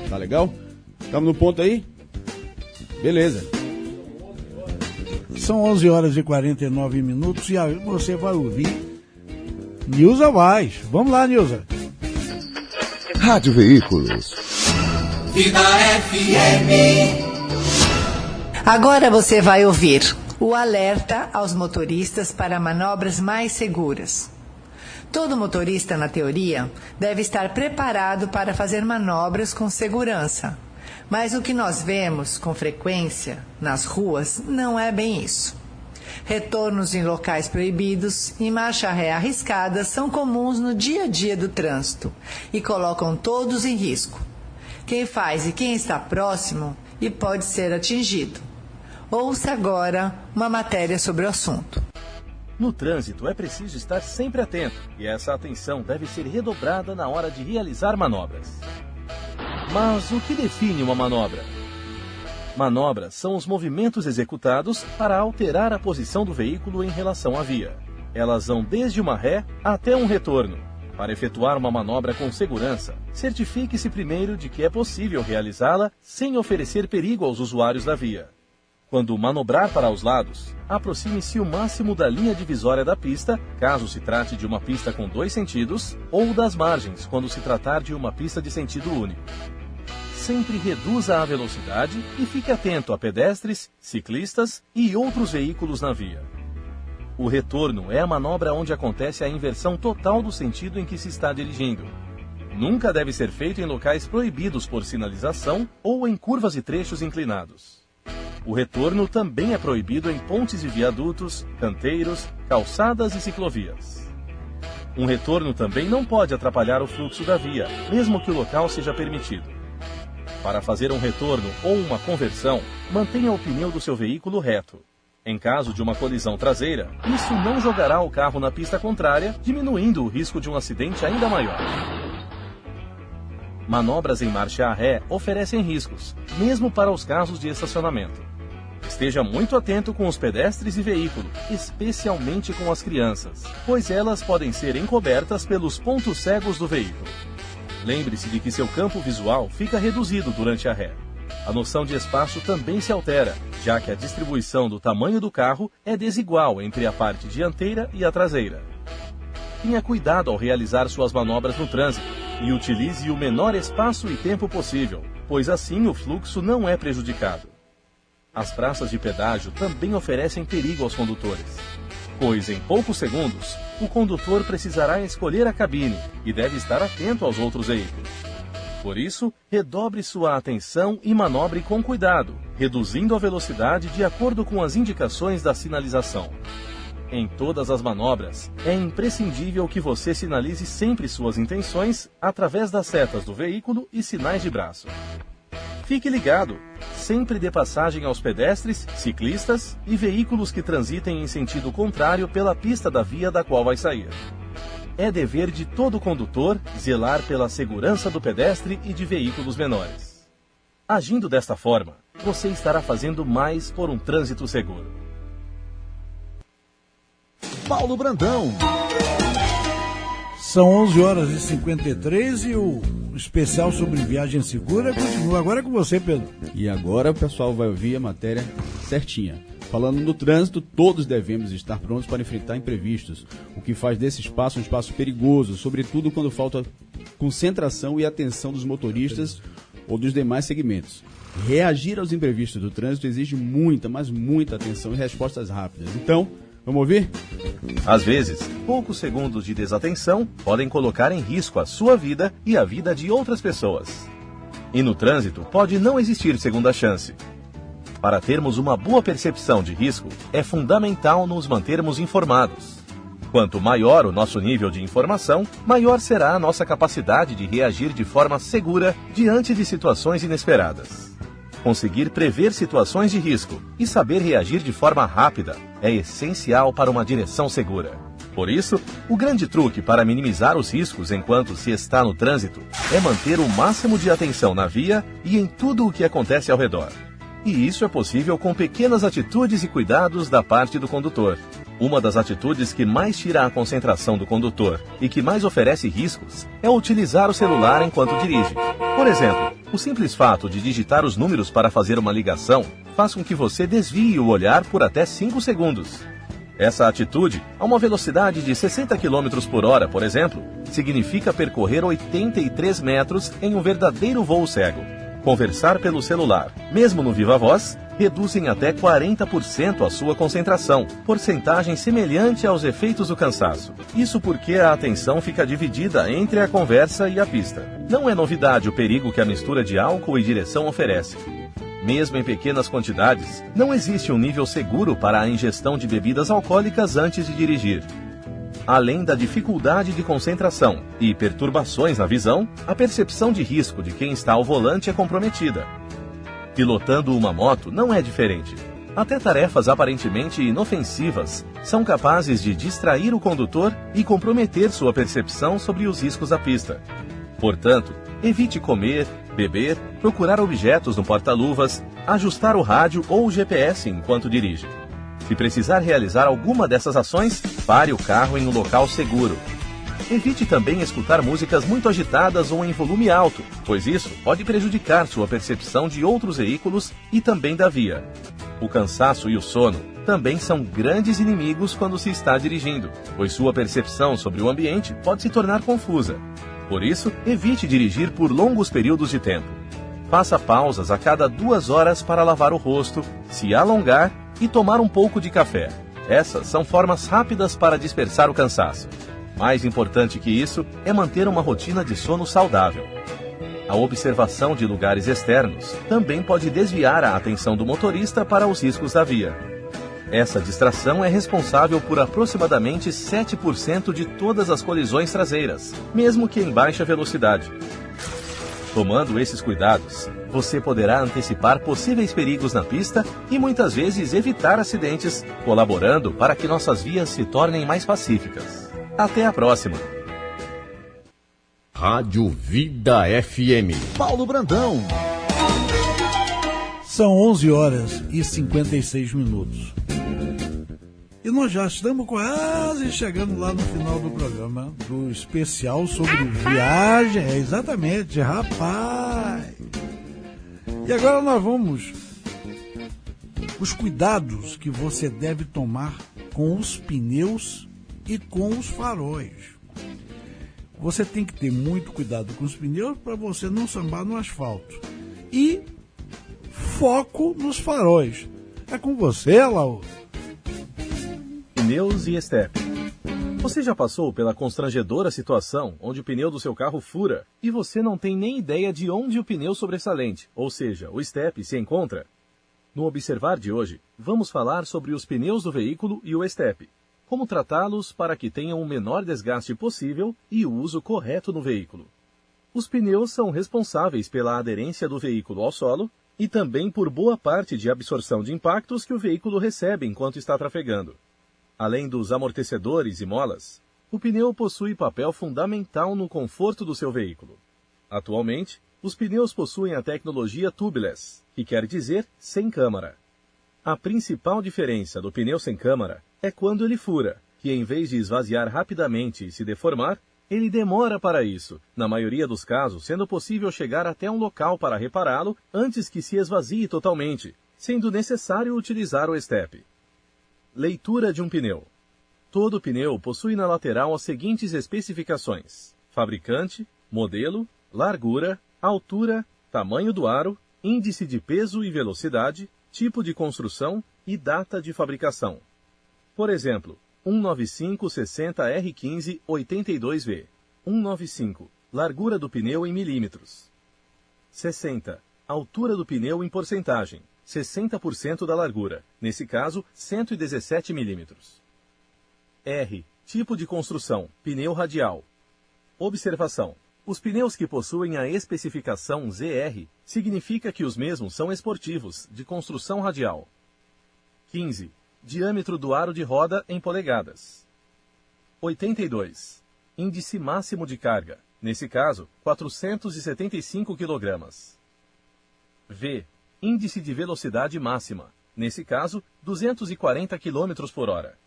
Tá legal? Estamos no ponto aí? Beleza. São 11 horas e 49 minutos e aí você vai ouvir Nilza Vaz. Vamos lá, Nilza. Rádio Veículos. Vida FM. Agora você vai ouvir o alerta aos motoristas para manobras mais seguras. Todo motorista, na teoria, deve estar preparado para fazer manobras com segurança. Mas o que nós vemos com frequência nas ruas não é bem isso. Retornos em locais proibidos e marcha ré arriscada são comuns no dia a dia do trânsito e colocam todos em risco. Quem faz e quem está próximo e pode ser atingido. Ouça agora uma matéria sobre o assunto. No trânsito é preciso estar sempre atento e essa atenção deve ser redobrada na hora de realizar manobras. Mas o que define uma manobra? Manobras são os movimentos executados para alterar a posição do veículo em relação à via. Elas vão desde uma ré até um retorno. Para efetuar uma manobra com segurança, certifique-se primeiro de que é possível realizá-la sem oferecer perigo aos usuários da via. Quando manobrar para os lados, aproxime-se o máximo da linha divisória da pista, caso se trate de uma pista com 2 sentidos, ou das margens, quando se tratar de uma pista de sentido único. Sempre reduza a velocidade e fique atento a pedestres, ciclistas e outros veículos na via. O retorno é a manobra onde acontece a inversão total do sentido em que se está dirigindo. Nunca deve ser feito em locais proibidos por sinalização ou em curvas e trechos inclinados. O retorno também é proibido em pontes e viadutos, canteiros, calçadas e ciclovias. Um retorno também não pode atrapalhar o fluxo da via, mesmo que o local seja permitido. Para fazer um retorno ou uma conversão, mantenha o pneu do seu veículo reto. Em caso de uma colisão traseira, isso não jogará o carro na pista contrária, diminuindo o risco de um acidente ainda maior. Manobras em marcha ré oferecem riscos, mesmo para os casos de estacionamento. Esteja muito atento com os pedestres e veículos, especialmente com as crianças, pois elas podem ser encobertas pelos pontos cegos do veículo. Lembre-se de que seu campo visual fica reduzido durante a ré. A noção de espaço também se altera, já que a distribuição do tamanho do carro é desigual entre a parte dianteira e a traseira. Tenha cuidado ao realizar suas manobras no trânsito e utilize o menor espaço e tempo possível, pois assim o fluxo não é prejudicado. As praças de pedágio também oferecem perigo aos condutores, pois em poucos segundos o condutor precisará escolher a cabine e deve estar atento aos outros veículos. Por isso, redobre sua atenção e manobre com cuidado, reduzindo a velocidade de acordo com as indicações da sinalização. Em todas as manobras, é imprescindível que você sinalize sempre suas intenções através das setas do veículo e sinais de braço. Fique ligado, sempre dê passagem aos pedestres, ciclistas e veículos que transitem em sentido contrário pela pista da via da qual vai sair. É dever de todo condutor zelar pela segurança do pedestre e de veículos menores. Agindo desta forma, você estará fazendo mais por um trânsito seguro. Paulo Brandão. São 11 horas e 53 e o especial sobre viagem segura continua. Agora é com você, Pedro. E agora o pessoal vai ouvir a matéria certinha. Falando no trânsito, todos devemos estar prontos para enfrentar imprevistos, o que faz desse espaço um espaço perigoso, sobretudo quando falta concentração e atenção dos motoristas ou dos demais segmentos. Reagir aos imprevistos do trânsito exige muita, mas muita atenção e respostas rápidas. Então, vamos ouvir? Às vezes, poucos segundos de desatenção podem colocar em risco a sua vida e a vida de outras pessoas. E no trânsito pode não existir segunda chance. Para termos uma boa percepção de risco, é fundamental nos mantermos informados. Quanto maior o nosso nível de informação, maior será a nossa capacidade de reagir de forma segura diante de situações inesperadas. Conseguir prever situações de risco e saber reagir de forma rápida é essencial para uma direção segura. Por isso, o grande truque para minimizar os riscos enquanto se está no trânsito é manter o máximo de atenção na via e em tudo o que acontece ao redor. E isso é possível com pequenas atitudes e cuidados da parte do condutor. Uma das atitudes que mais tira a concentração do condutor e que mais oferece riscos é utilizar o celular enquanto dirige. Por exemplo, o simples fato de digitar os números para fazer uma ligação faz com que você desvie o olhar por até 5 segundos. Essa atitude, a uma velocidade de 60 km por hora, por exemplo, significa percorrer 83 metros em um verdadeiro voo cego. Conversar pelo celular, mesmo no viva voz, reduz em até 40% a sua concentração, porcentagem semelhante aos efeitos do cansaço. Isso porque a atenção fica dividida entre a conversa e a pista. Não é novidade o perigo que a mistura de álcool e direção oferece. Mesmo em pequenas quantidades, não existe um nível seguro para a ingestão de bebidas alcoólicas antes de dirigir. Além da dificuldade de concentração e perturbações na visão, a percepção de risco de quem está ao volante é comprometida. Pilotando uma moto não é diferente. Até tarefas aparentemente inofensivas são capazes de distrair o condutor e comprometer sua percepção sobre os riscos da pista. Portanto, evite comer, beber, procurar objetos no porta-luvas, ajustar o rádio ou o GPS enquanto dirige. Se precisar realizar alguma dessas ações, pare o carro em um local seguro. Evite também escutar músicas muito agitadas ou em volume alto, pois isso pode prejudicar sua percepção de outros veículos e também da via. O cansaço e o sono também são grandes inimigos quando se está dirigindo, pois sua percepção sobre o ambiente pode se tornar confusa. Por isso, evite dirigir por longos períodos de tempo. Faça pausas a cada 2 horas para lavar o rosto, se alongar e tomar um pouco de café. Essas são formas rápidas para dispersar o cansaço. Mais importante que isso é manter uma rotina de sono saudável. A observação de lugares externos também pode desviar a atenção do motorista para os riscos da via. Essa distração é responsável por aproximadamente 7% de todas as colisões traseiras, mesmo que em baixa velocidade. Tomando esses cuidados, você poderá antecipar possíveis perigos na pista e muitas vezes evitar acidentes, colaborando para que nossas vias se tornem mais pacíficas. Até a próxima! Rádio Vida FM. Paulo Brandão. São 11 horas e 56 minutos. E nós já estamos quase chegando lá no final do programa, do especial sobre viagem. É, exatamente, rapaz. E agora nós vamos... Os cuidados que você deve tomar com os pneus e com os faróis. Você tem que ter muito cuidado com os pneus para você não sambar no asfalto. E foco nos faróis. É com você, Laú. Pneus e estepe. Você já passou pela constrangedora situação onde o pneu do seu carro fura e você não tem nem ideia de onde o pneu sobressalente, ou seja, o estepe, se encontra? No Observar de hoje, vamos falar sobre os pneus do veículo e o estepe. Como tratá-los para que tenham o menor desgaste possível e o uso correto no veículo. Os pneus são responsáveis pela aderência do veículo ao solo e também por boa parte de absorção de impactos que o veículo recebe enquanto está trafegando. Além dos amortecedores e molas, o pneu possui papel fundamental no conforto do seu veículo. Atualmente, os pneus possuem a tecnologia tubeless, que quer dizer sem câmara. A principal diferença do pneu sem câmara é quando ele fura, que em vez de esvaziar rapidamente e se deformar, ele demora para isso, na maioria dos casos sendo possível chegar até um local para repará-lo antes que se esvazie totalmente, sendo necessário utilizar o estepe. Leitura de um pneu. Todo pneu possui na lateral as seguintes especificações: fabricante, modelo, largura, altura, tamanho do aro, índice de peso e velocidade, tipo de construção e data de fabricação. Por exemplo, 195-60R15 82V. 195. Largura do pneu em milímetros. 60. Altura do pneu em porcentagem. 60% da largura. Nesse caso, 117 milímetros. R. Tipo de construção. Pneu radial. Observação. Os pneus que possuem a especificação ZR significa que os mesmos são esportivos, de construção radial. 15. Diâmetro do aro de roda em polegadas. 82. Índice máximo de carga. Nesse caso, 475 kg. V. Índice de velocidade máxima. Nesse caso, 240 km por hora.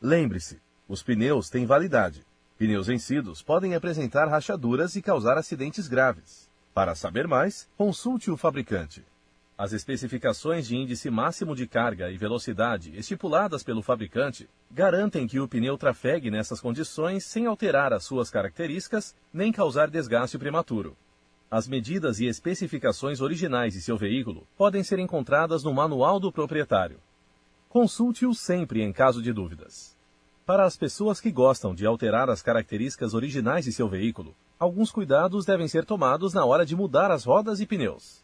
Lembre-se, os pneus têm validade. Pneus vencidos podem apresentar rachaduras e causar acidentes graves. Para saber mais, consulte o fabricante. As especificações de índice máximo de carga e velocidade estipuladas pelo fabricante garantem que o pneu trafegue nessas condições sem alterar as suas características nem causar desgaste prematuro. As medidas e especificações originais de seu veículo podem ser encontradas no manual do proprietário. Consulte-o sempre em caso de dúvidas. Para as pessoas que gostam de alterar as características originais de seu veículo, alguns cuidados devem ser tomados na hora de mudar as rodas e pneus.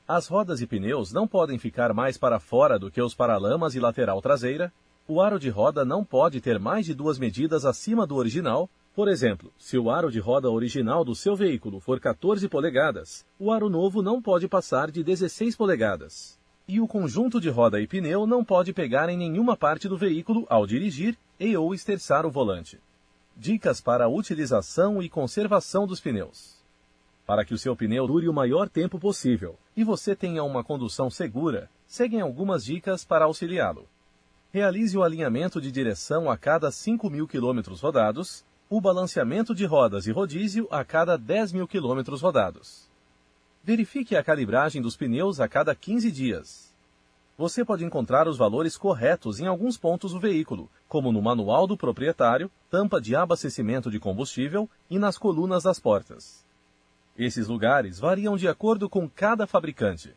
As rodas e pneus não podem ficar mais para fora do que os paralamas e lateral traseira. O aro de roda não pode ter mais de 2 medidas acima do original. Por exemplo, se o aro de roda original do seu veículo for 14 polegadas, o aro novo não pode passar de 16 polegadas. E o conjunto de roda e pneu não pode pegar em nenhuma parte do veículo ao dirigir ou esterçar o volante. Dicas para a utilização e conservação dos pneus. Para que o seu pneu dure o maior tempo possível e você tenha uma condução segura, seguem algumas dicas para auxiliá-lo. Realize o alinhamento de direção a cada 5.000 km rodados, o balanceamento de rodas e rodízio a cada 10.000 km rodados. Verifique a calibragem dos pneus a cada 15 dias. Você pode encontrar os valores corretos em alguns pontos do veículo, como no manual do proprietário, tampa de abastecimento de combustível e nas colunas das portas. Esses lugares variam de acordo com cada fabricante.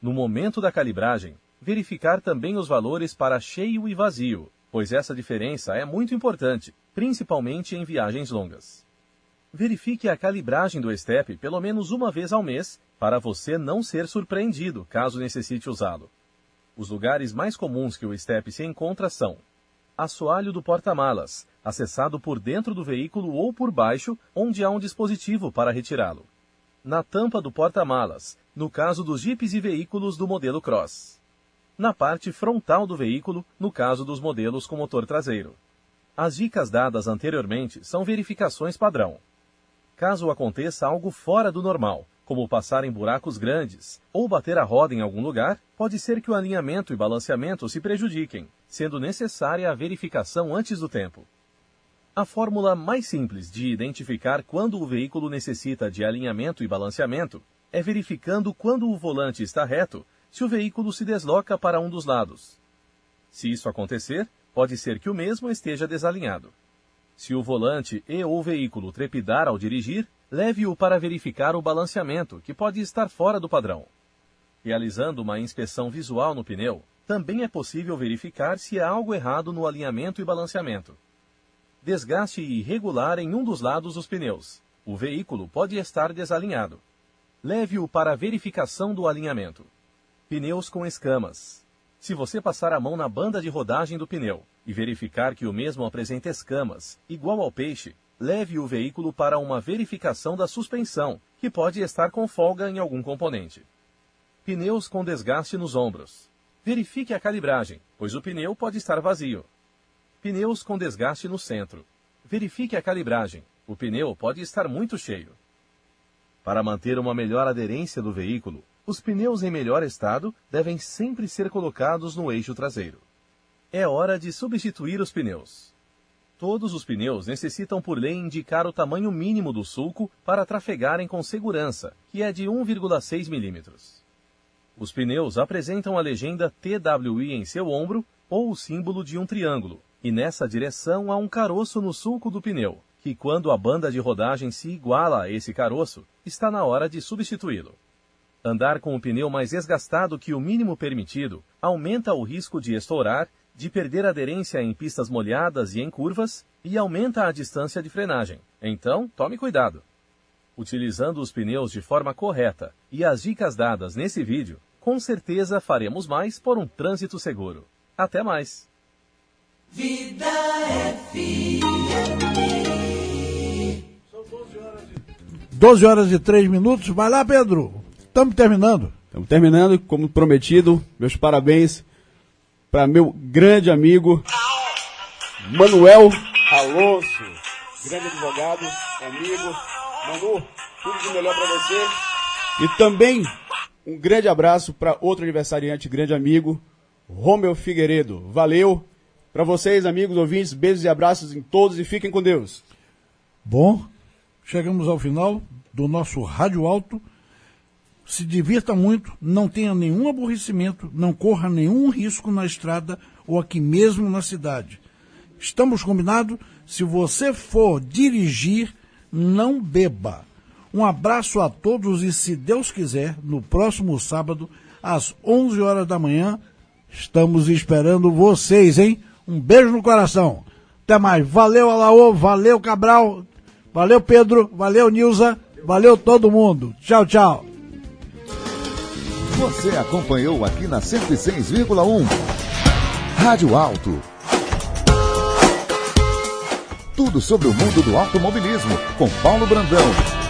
No momento da calibragem, verificar também os valores para cheio e vazio, pois essa diferença é muito importante, principalmente em viagens longas. Verifique a calibragem do estepe pelo menos uma vez ao mês, para você não ser surpreendido caso necessite usá-lo. Os lugares mais comuns que o estepe se encontra são: assoalho do porta-malas, acessado por dentro do veículo ou por baixo, onde há um dispositivo para retirá-lo. Na tampa do porta-malas, no caso dos jipes e veículos do modelo Cross. Na parte frontal do veículo, no caso dos modelos com motor traseiro. As dicas dadas anteriormente são verificações padrão. Caso aconteça algo fora do normal, como passar em buracos grandes ou bater a roda em algum lugar, pode ser que o alinhamento e balanceamento se prejudiquem, sendo necessária a verificação antes do tempo. A fórmula mais simples de identificar quando o veículo necessita de alinhamento e balanceamento é verificando quando o volante está reto, se o veículo se desloca para um dos lados. Se isso acontecer, pode ser que o mesmo esteja desalinhado. Se o volante ou o veículo trepidar ao dirigir, leve-o para verificar o balanceamento, que pode estar fora do padrão. Realizando uma inspeção visual no pneu, também é possível verificar se há algo errado no alinhamento e balanceamento. Desgaste irregular em um dos lados dos pneus. O veículo pode estar desalinhado. Leve-o para a verificação do alinhamento. Pneus com escamas. Se você passar a mão na banda de rodagem do pneu e verificar que o mesmo apresenta escamas, igual ao peixe, leve o veículo para uma verificação da suspensão, que pode estar com folga em algum componente. Pneus com desgaste nos ombros. Verifique a calibragem, pois o pneu pode estar vazio. Pneus com desgaste no centro. Verifique a calibragem. O pneu pode estar muito cheio. Para manter uma melhor aderência do veículo, os pneus em melhor estado devem sempre ser colocados no eixo traseiro. É hora de substituir os pneus. Todos os pneus necessitam por lei indicar o tamanho mínimo do sulco para trafegarem com segurança, que é de 1,6 mm. Os pneus apresentam a legenda TWI em seu ombro ou o símbolo de um triângulo, e nessa direção há um caroço no sulco do pneu, que quando a banda de rodagem se iguala a esse caroço, está na hora de substituí-lo. Andar com o pneu mais desgastado que o mínimo permitido aumenta o risco de estourar, de perder aderência em pistas molhadas e em curvas, e aumenta a distância de frenagem. Então, tome cuidado. Utilizando os pneus de forma correta e as dicas dadas nesse vídeo, com certeza faremos mais por um trânsito seguro. Até mais! Vida FM. 12 horas e 3 minutos. Vai lá, Pedro. Estamos terminando. Estamos terminando, como prometido. Meus parabéns para meu grande amigo Manuel Alonso. Grande advogado, amigo. Manu, tudo de melhor para você. E também um grande abraço para outro aniversariante, grande amigo, Romeu Figueiredo. Valeu. Para vocês, amigos, ouvintes, beijos e abraços em todos e fiquem com Deus. Bom, chegamos ao final do nosso Rádio Alto. Se divirta muito, não tenha nenhum aborrecimento, não corra nenhum risco na estrada ou aqui mesmo na cidade. Estamos combinados? Se você for dirigir, não beba. Um abraço a todos e, se Deus quiser, no próximo sábado, às 11 horas da manhã, estamos esperando vocês, hein? Um beijo no coração. Até mais. Valeu, Alaô. Valeu, Cabral. Valeu, Pedro. Valeu, Nilza. Valeu todo mundo. Tchau, tchau. Você acompanhou aqui na 106,1 Rádio Alto. Tudo sobre o mundo do automobilismo com Paulo Brandão.